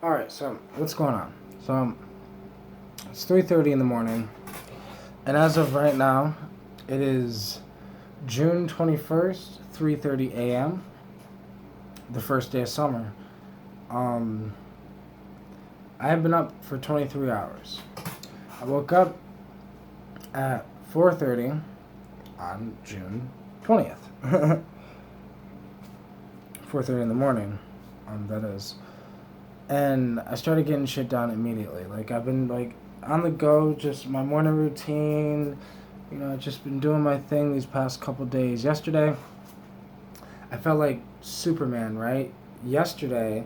Alright, so what's going on? So it's 3:30 in the morning, and as of right now, it is June 21st, 3:30 a.m., the first day of summer. I have been up for 23 hours. I woke up at 4:30 on June 20th. 4:30 in the morning, that is. And I started getting shit done immediately. Like, I've been, like, on the go, just my morning routine. You know, I've just been doing my thing these past couple days. Yesterday, I felt like Superman, right? Yesterday,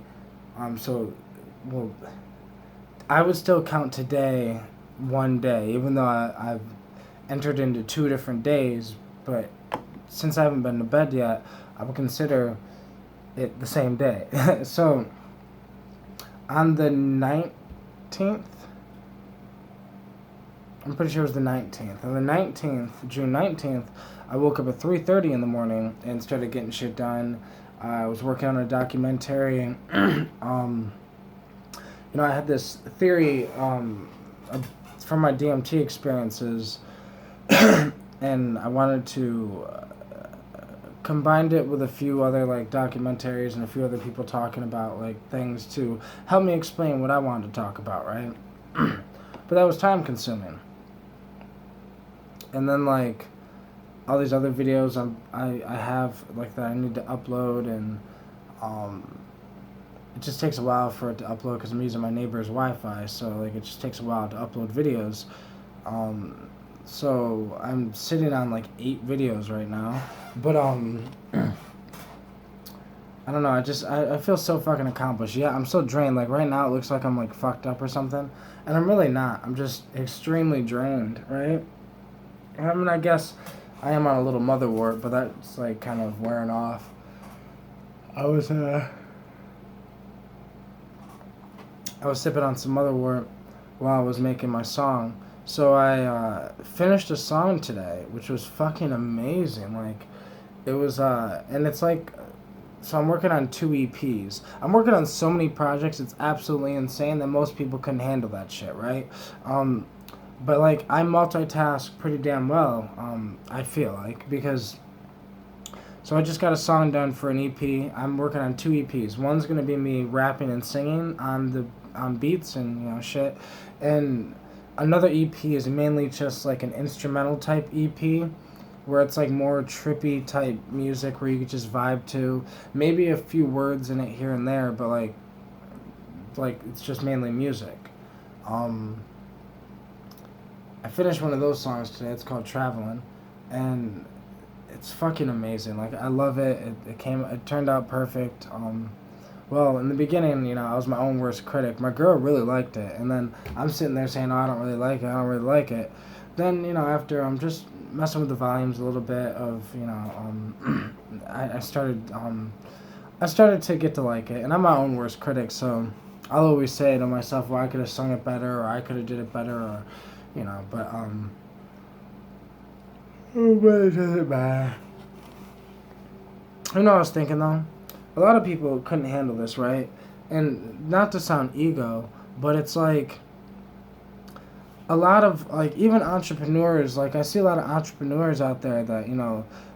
well, I would still count today one day, even though I've entered into 2 different days. But since I haven't been to bed yet, I would consider it the same day. So on the 19th, I'm pretty sure it was the 19th. On the 19th, June 19th, I woke up at 3:30 in the morning and started getting shit done. I was working on a documentary. I had this theory from my DMT experiences, and I wanted to combined it with a few other like documentaries and a few other people talking about like things to help me explain what I wanted to talk about, right? But that was time consuming. And then like all these other videos I have like that I need to upload, and it just takes a while for it to upload because I'm using my neighbor's Wi-Fi, so like it just takes a while to upload videos. So I'm sitting on like 8 videos right now, but I don't know. I feel so fucking accomplished. Yeah, I'm so drained. Like right now, it looks like I'm like fucked up or something, and I'm really not. I'm just extremely drained, right? I mean, I guess I am on a little motherwort, but that's like kind of wearing off. I was sipping on some motherwort while I was making my song. So I finished a song today, which was fucking amazing. Like, it was, and it's like, so I'm working on 2 EPs. I'm working on so many projects, it's absolutely insane that most people couldn't handle that shit, right? But, like, I multitask pretty damn well, I feel like, because, so I just got a song done for an EP. I'm working on 2 EPs. One's going to be me rapping and singing on beats and, shit, and another EP is mainly just like an instrumental type EP where it's like more trippy type music where you could just vibe to. Maybe a few words in it here and there, but like it's just mainly music. I finished one of those songs today. It's called Traveling, and it's fucking amazing. Like, I love it. It turned out perfect. Well, in the beginning, I was my own worst critic. My girl really liked it, and then I'm sitting there saying, "Oh, I don't really like it." Then, after I'm just messing with the volumes a little bit of, I started to get to like it, and I'm my own worst critic, so I'll always say to myself, "Well, I could have sung it better, or I could have did it better, or, but it doesn't matter." I was thinking though. A lot of people couldn't handle this, right? And not to sound ego, but it's like a lot of like even entrepreneurs, like I see a lot of entrepreneurs out there that,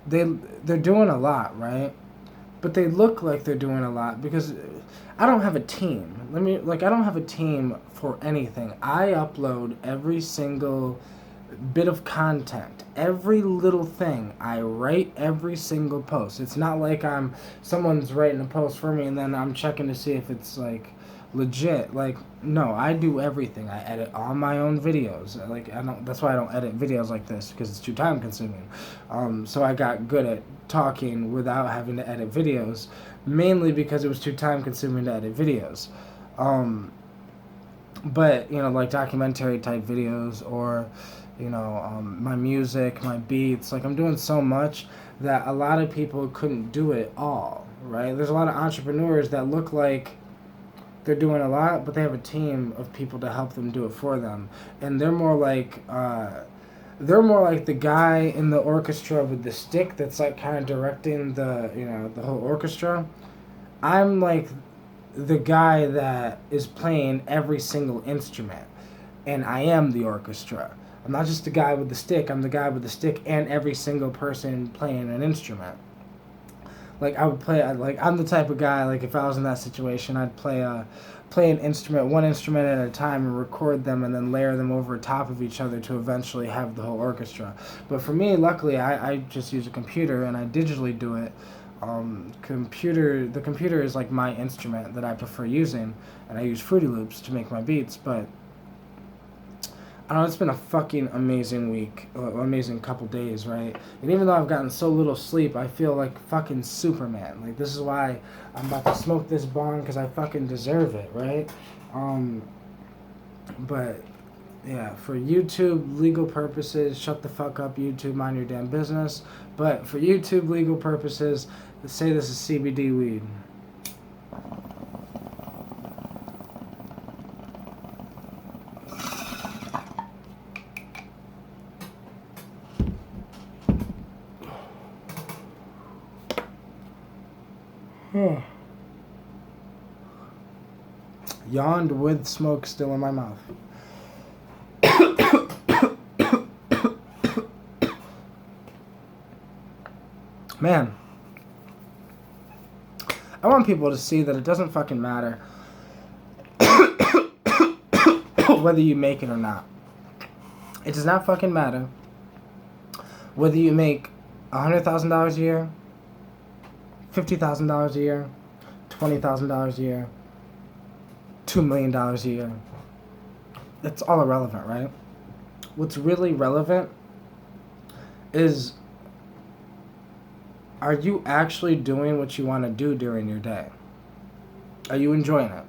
they're doing a lot, right? But they look like they're doing a lot because I don't have a team. I don't have a team for anything. I upload every single bit of content, every little thing. I write every single post. It's not like someone's writing a post for me and then I'm checking to see if it's like legit. Like, no, I do everything. I edit all my own videos. That's why I don't edit videos like this, because it's too time consuming. So I got good at talking without having to edit videos, mainly because it was too time consuming to edit videos. But like documentary type videos, or my music, my beats, like I'm doing so much that a lot of people couldn't do it all, right? There's a lot of entrepreneurs that look like they're doing a lot, but they have a team of people to help them do it for them, and they're more like the guy in the orchestra with the stick that's like kind of directing the the whole orchestra. I'm like the guy that is playing every single instrument, and I am the orchestra. I'm not just the guy with the stick, I'm the guy with the stick and every single person playing an instrument. Like, I would play, like, I'm the type of guy, like, if I was in that situation, I'd play an instrument, one instrument at a time, and record them and then layer them over top of each other to eventually have the whole orchestra. But for me, luckily, I just use a computer and I digitally do it. The computer is like my instrument that I prefer using, and I use Fruity Loops to make my beats. But I don't know, it's been a fucking amazing week, amazing couple days, right? And even though I've gotten so little sleep, I feel like fucking Superman. Like, this is why I'm about to smoke this bong, because I fucking deserve it, right? But yeah, for YouTube legal purposes, shut the fuck up, YouTube, mind your damn business. But for YouTube legal purposes, say this is CBD weed. Yawned with smoke still in my mouth. Man, I want people to see that it doesn't fucking matter whether you make it or not. It does not fucking matter whether you make $100,000 a year, $50,000 a year, $20,000 a year, $2 million a year. It's all irrelevant, right? What's really relevant is, are you actually doing what you want to do during your day? Are you enjoying it?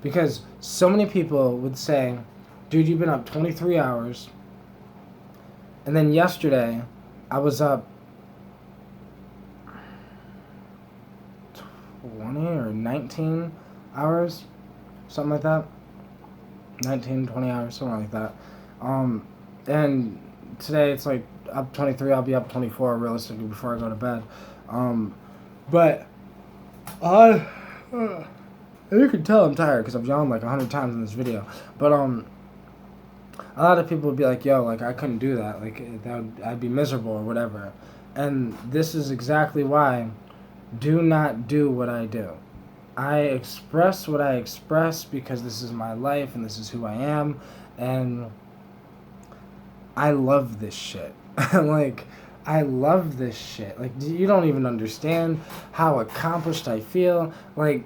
Because so many people would say, dude, you've been up 23 hours, and then yesterday I was up 20 or 19 hours, something like that. 19, 20 hours, something like that. And today it's like up 23, I'll be up 24 realistically before I go to bed. But you can tell I'm tired because I've yawned like 100 times in this video. But a lot of people would be like, yo, like, I couldn't do that. Like, I'd be miserable or whatever. And this is exactly why. Do not do what I do. I express what I express because this is my life and this is who I am, and I love this shit. Like, I love this shit. Like, you don't even understand how accomplished I feel. Like,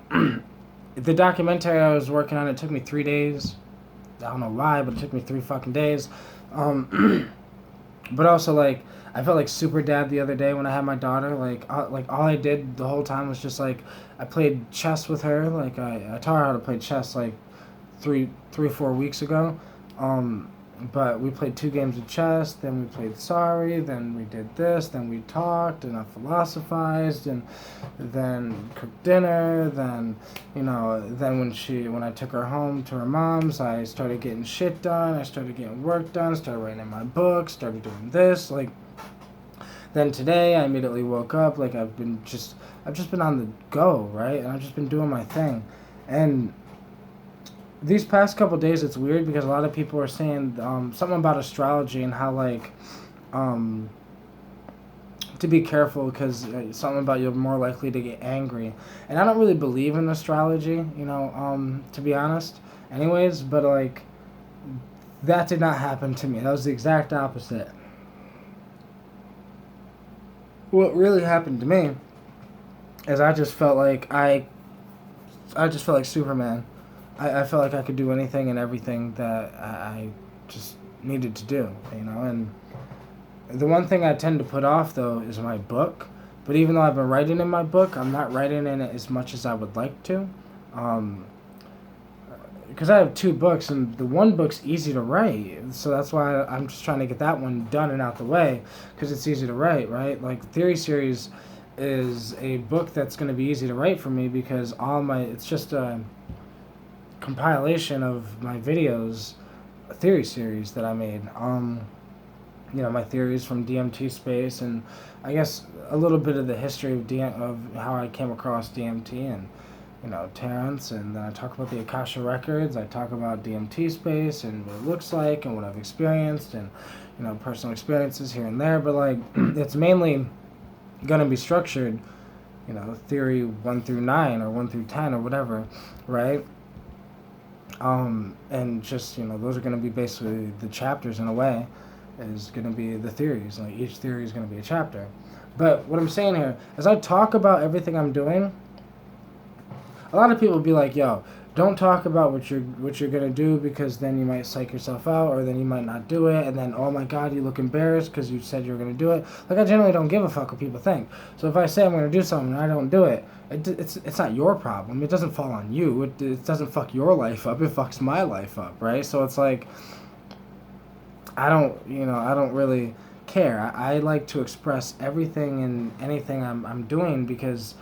the documentary I was working on, it took me 3 days. I don't know why, but it took me 3 fucking days. But also, like, I felt like super dad the other day when I had my daughter. Like all I did the whole time was just, like, I played chess with her. Like, I taught her how to play chess, like, 4 weeks ago. But we played 2 games of chess, then we played Sorry, then we did this, then we talked, and I philosophized, and then cooked dinner, then, you know, then when I took her home to her mom's, I started getting shit done, I started getting work done, started writing in my book, started doing this, like, then today I immediately woke up, like, I've just been on the go, right, and I've just been doing my thing, and these past couple days, it's weird because a lot of people are saying something about astrology and how, like, to be careful because something about you're more likely to get angry. And I don't really believe in astrology, you know, to be honest, anyways, but, like, that did not happen to me. That was the exact opposite. What really happened to me is I just felt like Superman. I felt like I could do anything and everything that I just needed to do, you know, and the one thing I tend to put off, though, is my book, but even though I've been writing in my book, I'm not writing in it as much as I would like to, because I have 2 books, and the one book's easy to write, so that's why I'm just trying to get that one done and out the way, because it's easy to write, right? Like, Theory Series is a book that's going to be easy to write for me because it's just a compilation of my videos, a theory series that I made. You know, my theories from DMT space, and I guess a little bit of the history of how I came across DMT, and Terrence, and then I talk about the Akasha Records. I talk about DMT space and what it looks like and what I've experienced and, personal experiences here and there. But, like, it's mainly going to be structured, theory 1 through 9 or 1 through 10 or whatever, right? And just, those are going to be basically the chapters in a way, is going to be the theories. Like, each theory is going to be a chapter. But what I'm saying here, as I talk about everything I'm doing, a lot of people will be like, yo, don't talk about what you're going to do, because then you might psych yourself out, or then you might not do it, and then, oh my God, you look embarrassed because you said you were going to do it. Like, I generally don't give a fuck what people think. So if I say I'm going to do something and I don't do it, it's not your problem. It doesn't fall on you. It doesn't fuck your life up. It fucks my life up, right? So it's like, I don't really care. I like to express everything and anything I'm doing, because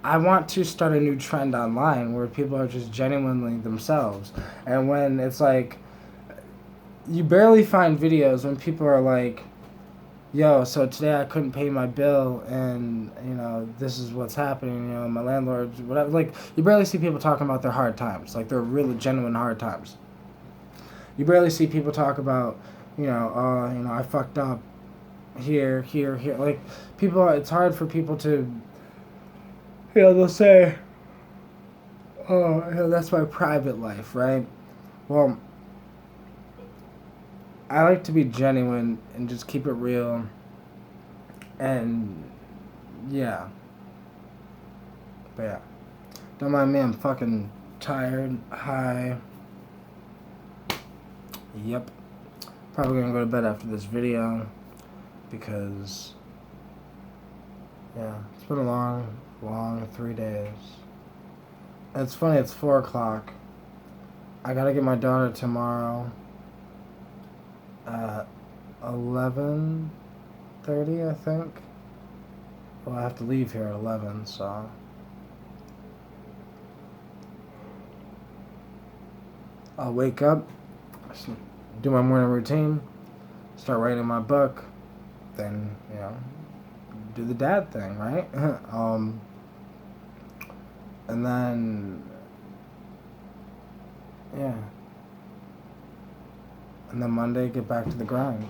I want to start a new trend online where people are just genuinely themselves. And when it's like, you barely find videos when people are like, yo, so today I couldn't pay my bill, and, this is what's happening, my landlord, whatever. Like, you barely see people talking about their hard times, like their really genuine hard times. You barely see people talk about, I fucked up here. Like, people, it's hard for people to, they'll say, oh, that's my private life, right? Well, I like to be genuine and just keep it real. And, yeah. But, yeah. Don't mind me, I'm fucking tired, high. Yep. Probably gonna go to bed after this video, because, yeah, it's been a long 3 days. And it's funny, it's 4 o'clock. I gotta get my daughter tomorrow at 11:30, I think. Well, I have to leave here at 11, so. I'll wake up, do my morning routine, start writing my book, then, do the dad thing, right? And then, yeah. And then Monday, get back to the grind.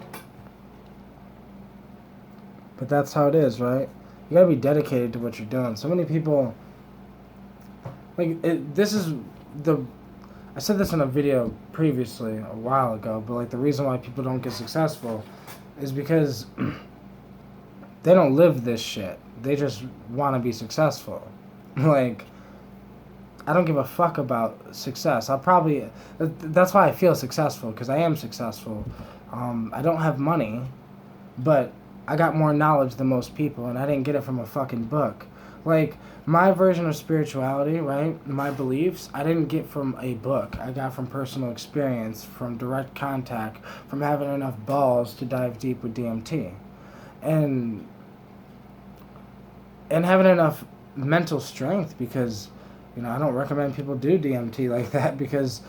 But that's how it is, right? You gotta be dedicated to what you're doing. So many people, like, I said this in a video previously, a while ago, but, like, the reason why people don't get successful is because they don't live this shit. They just want to be successful. Like, I don't give a fuck about success. That's why I feel successful, because I am successful. I don't have money, but I got more knowledge than most people, and I didn't get it from a fucking book. Like, my version of spirituality, right, my beliefs, I didn't get from a book. I got from personal experience, from direct contact, from having enough balls to dive deep with DMT. And having enough mental strength, because, I don't recommend people do DMT like that, because,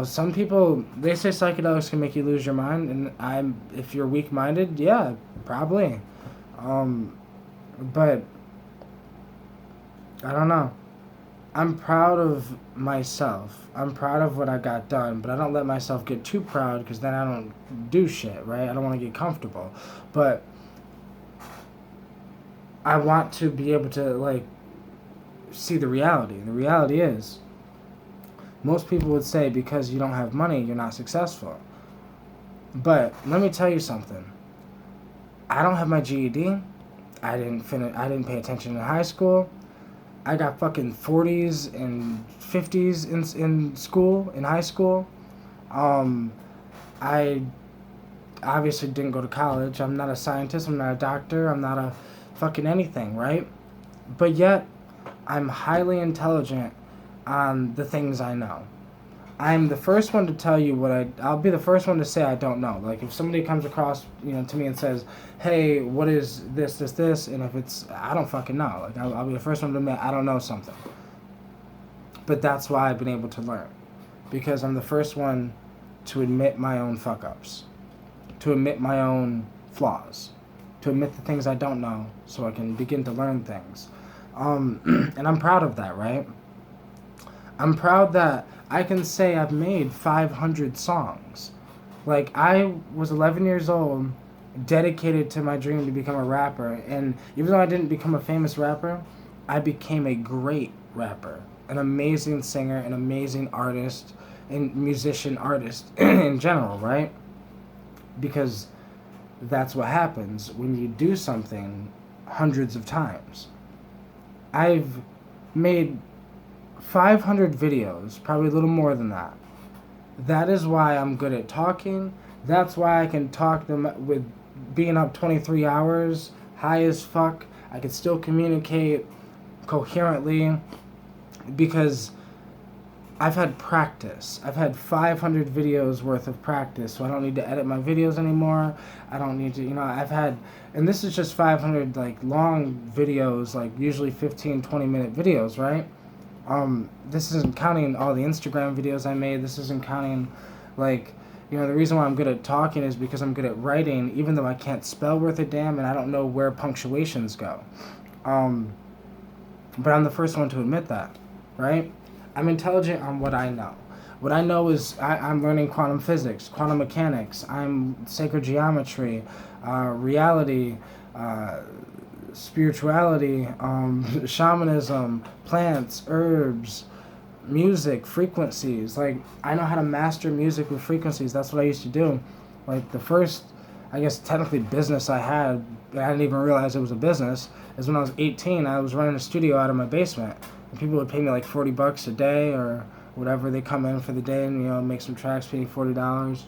some people, they say psychedelics can make you lose your mind, and if you're weak-minded, yeah, probably. But I don't know. I'm proud of myself. I'm proud of what I got done, but I don't let myself get too proud, because then I don't do shit, right? I don't want to get comfortable. But I want to be able to, like, see the reality. The reality is, most people would say because you don't have money, you're not successful. But let me tell you something. I don't have my GED. I didn't pay attention in high school. I got fucking 40s and 50s in school, in high school. I obviously didn't go to college. I'm not a scientist. I'm not a doctor. I'm not a fucking anything, right? But yet, I'm highly intelligent on the things I know. I'm the first one to tell you I'll be the first one to say I don't know. Like, if somebody comes across, to me and says, hey, what is this, and if it's, I don't fucking know. Like, I'll be the first one to admit I don't know something. But that's why I've been able to learn. Because I'm the first one to admit my own fuck-ups. To admit my own flaws. To admit the things I don't know, so I can begin to learn things. And I'm proud of that, right? I'm proud that I can say I've made 500 songs. Like, I was 11 years old, dedicated to my dream to become a rapper. And even though I didn't become a famous rapper, I became a great rapper, an amazing singer, an amazing artist, and musician artist in general, right? Because that's what happens when you do something hundreds of times. I've made 500 videos, probably a little more than that. That is why I'm good at talking. That's why I can talk them with being up 23 hours, high as fuck. I can still communicate coherently because I've had practice. I've had 500 videos worth of practice, so I don't need to edit my videos anymore. I don't need to, I've had, and this is just 500 like long videos, like usually 15, 20-minute videos, right? This isn't counting all the Instagram videos I made. This isn't counting, like, the reason why I'm good at talking is because I'm good at writing, even though I can't spell worth a damn and I don't know where punctuations go. But I'm the first one to admit that, right? I'm intelligent on what I know. What I know is I'm learning quantum physics, quantum mechanics, I'm sacred geometry, reality, spirituality, shamanism, plants, herbs, music, frequencies. Like, I know how to master music with frequencies. That's what I used to do. Like, the first, I guess, technically business I had, I didn't even realize it was a business, is when I was 18, I was running a studio out of my basement. And people would pay me like $40 a day or whatever. They come in for the day and, make some tracks, pay me $40.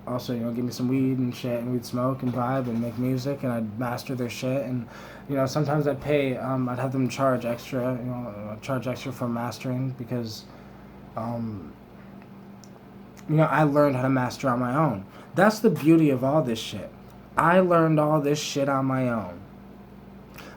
Also, give me some weed and shit, and we'd smoke and vibe and make music, and I'd master their shit. And, sometimes I'd pay, I'd have them charge extra, for mastering because, I learned how to master on my own. That's the beauty of all this shit. I learned all this shit on my own.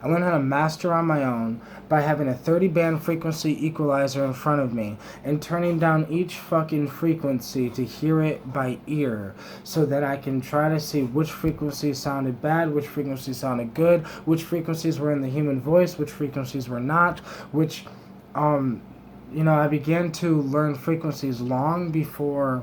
I learned how to master on my own by having a 30-band frequency equalizer in front of me and turning down each fucking frequency to hear it by ear so that I can try to see which frequencies sounded bad, which frequencies sounded good, which frequencies were in the human voice, which frequencies were not, which, I began to learn frequencies long before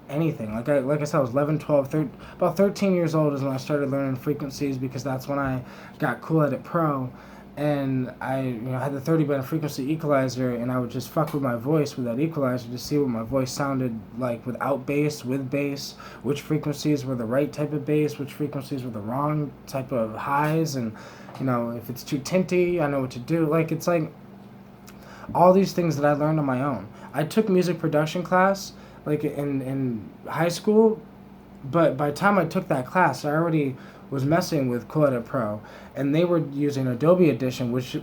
anything. Like I said, I was 11, 12, 13, about 13 years old is when I started learning frequencies because that's when I got Cool Edit Pro, and I had the 30-band frequency equalizer, and I would just fuck with my voice with that equalizer to see what my voice sounded like without bass, with bass, which frequencies were the right type of bass, which frequencies were the wrong type of highs, and if it's too tinty, I know what to do. Like, it's like all these things that I learned on my own. I took music production class like in high school, but by the time I took that class, I already was messing with Cool Edit Pro, and they were using Adobe Edition, which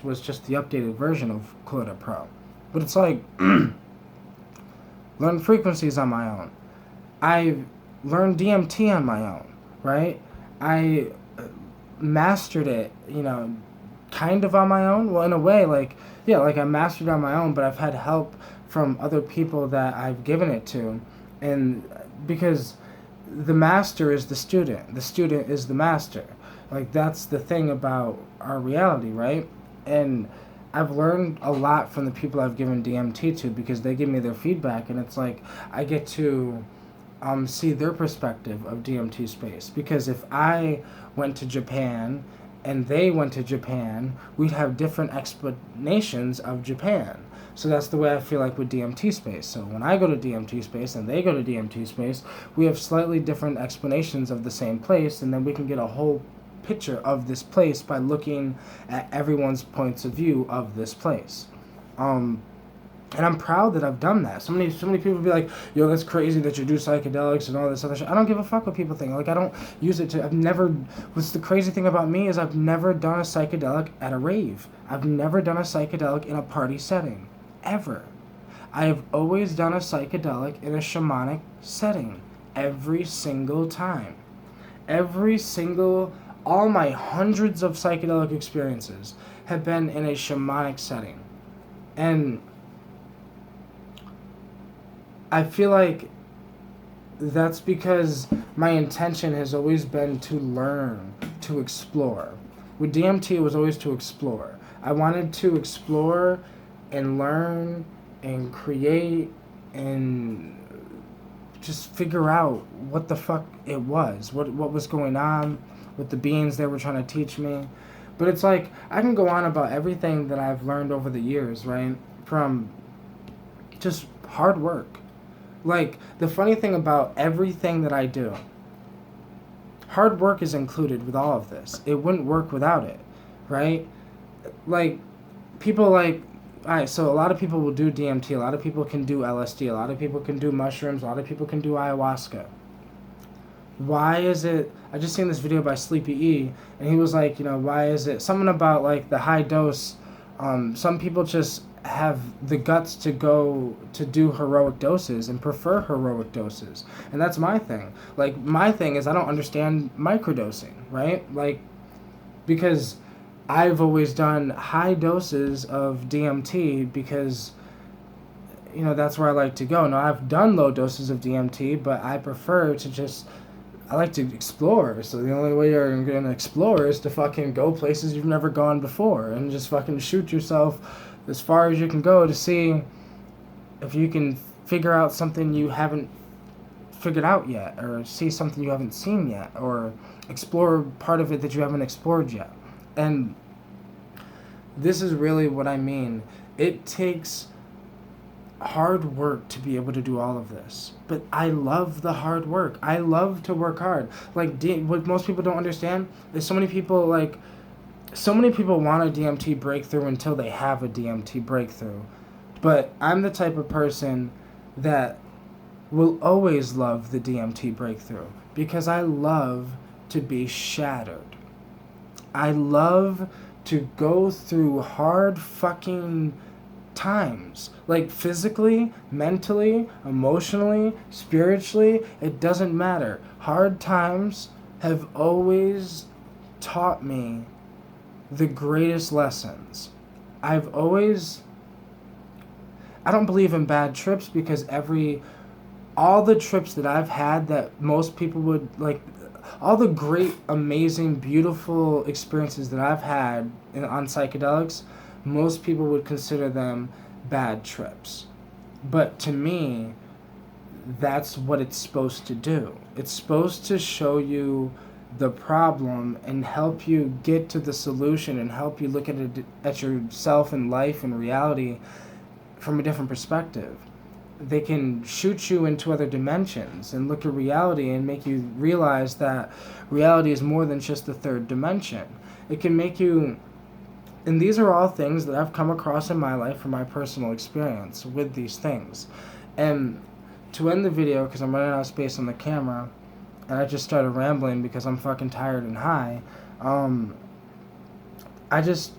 was just the updated version of Cool Edit Pro. But it's like, learn frequencies on my own. I learned DMT on my own, right? I mastered it, kind of on my own. Well, in a way, like I mastered it on my own, but I've had help from other people that I've given it to, and because the master is the student is the master. Like, that's the thing about our reality, right? And I've learned a lot from the people I've given DMT to because they give me their feedback, and it's like I get to see their perspective of DMT space. Because if I went to Japan and they went to Japan, we'd have different explanations of Japan. So that's the way I feel like with DMT space. So when I go to DMT space and they go to DMT space, we have slightly different explanations of the same place, and then we can get a whole picture of this place by looking at everyone's points of view of this place. And I'm proud that I've done that. So many people be like, yo, that's crazy that you do psychedelics and all this other shit. I don't give a fuck what people think. Like, I don't use it to, what's the crazy thing about me is I've never done a psychedelic at a rave. I've never done a psychedelic in a party setting. Ever. I have always done a psychedelic in a shamanic setting. Every single time. All my hundreds of psychedelic experiences have been in a shamanic setting. And I feel like that's because my intention has always been to learn, to explore. With DMT, it was always to explore. I wanted to explore and learn and create and just figure out what the fuck it was, what was going on with the beings they were trying to teach me. But it's like, I can go on about everything that I've learned over the years, right? From just hard work. Like, the funny thing about everything that I do, hard work is included with all of this. It wouldn't work without it, right? Like, people like, alright, so a lot of people will do DMT, a lot of people can do LSD, a lot of people can do mushrooms, a lot of people can do ayahuasca. Why is it, I just seen this video by Sleepy E, and he was like, why is it, something about like the high dose, some people just have the guts to go to do heroic doses and prefer heroic doses. And that's my thing. Like, my thing is I don't understand microdosing, right? Like, because I've always done high doses of DMT because, that's where I like to go. Now, I've done low doses of DMT, but I prefer to just, I like to explore. So the only way you're going to explore is to fucking go places you've never gone before and just fucking shoot yourself as far as you can go to see if you can figure out something you haven't figured out yet, or see something you haven't seen yet, or explore part of it that you haven't explored yet. And this is really what I mean. It takes hard work to be able to do all of this. But I love the hard work. I love to work hard. Like, what most people don't understand is so many people want a DMT breakthrough until they have a DMT breakthrough. But I'm the type of person that will always love the DMT breakthrough because I love to be shattered. I love to go through hard fucking times. Like, physically, mentally, emotionally, spiritually, it doesn't matter. Hard times have always taught me the greatest lessons. I don't believe in bad trips because all the trips that I've had that most people would, like, all the great, amazing, beautiful experiences that I've had on psychedelics, most people would consider them bad trips. But to me, that's what it's supposed to do. It's supposed to show you the problem and help you get to the solution and help you look at yourself and life and reality from a different perspective. They can shoot you into other dimensions and look at reality and make you realize that reality is more than just the third dimension. It can make you, and these are all things that I've come across in my life from my personal experience with these things. And to end the video, because I'm running out of space on the camera, and I just started rambling because I'm fucking tired and high, I just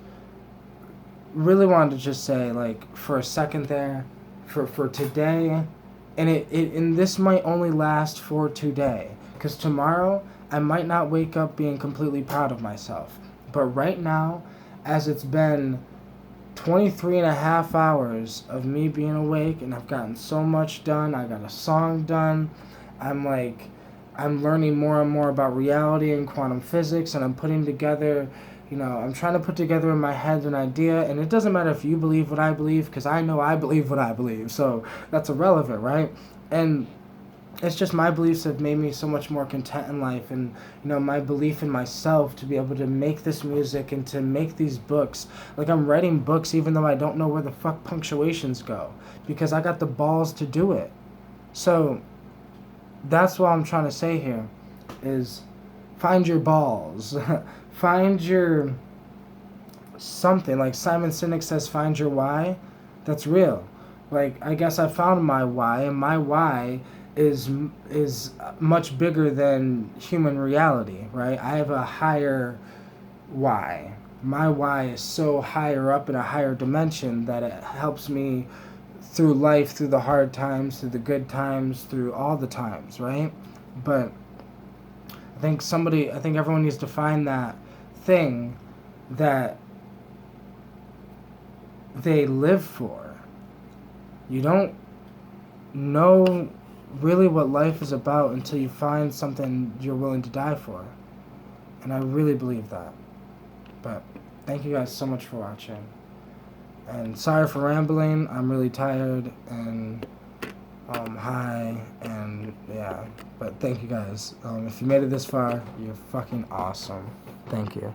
really wanted to just say, like, for a second there, for today, and this might only last for today, because tomorrow I might not wake up being completely proud of myself. But right now, as it's been 23 and a half hours of me being awake, and I've gotten so much done, I got a song done, I'm learning more and more about reality and quantum physics, and I'm putting together, I'm trying to put together in my head an idea, and it doesn't matter if you believe what I believe, because I know I believe what I believe, so that's irrelevant, right? And it's just my beliefs have made me so much more content in life, and, my belief in myself to be able to make this music and to make these books. Like, I'm writing books even though I don't know where the fuck punctuations go, because I got the balls to do it. So that's what I'm trying to say here, is find your balls. Find your something. Like Simon Sinek says, find your why. That's real. Like, I guess I found my why, and my why is much bigger than human reality, right? I have a higher why. My why is so higher up in a higher dimension that it helps me through life, through the hard times, through the good times, through all the times, right? But I think everyone needs to find that thing that they live for. You don't know really what life is about until you find something you're willing to die for. And I really believe that. But thank you guys so much for watching. And sorry for rambling. I'm really tired and high and yeah. But thank you guys. If you made it this far, you're fucking awesome. Thank you.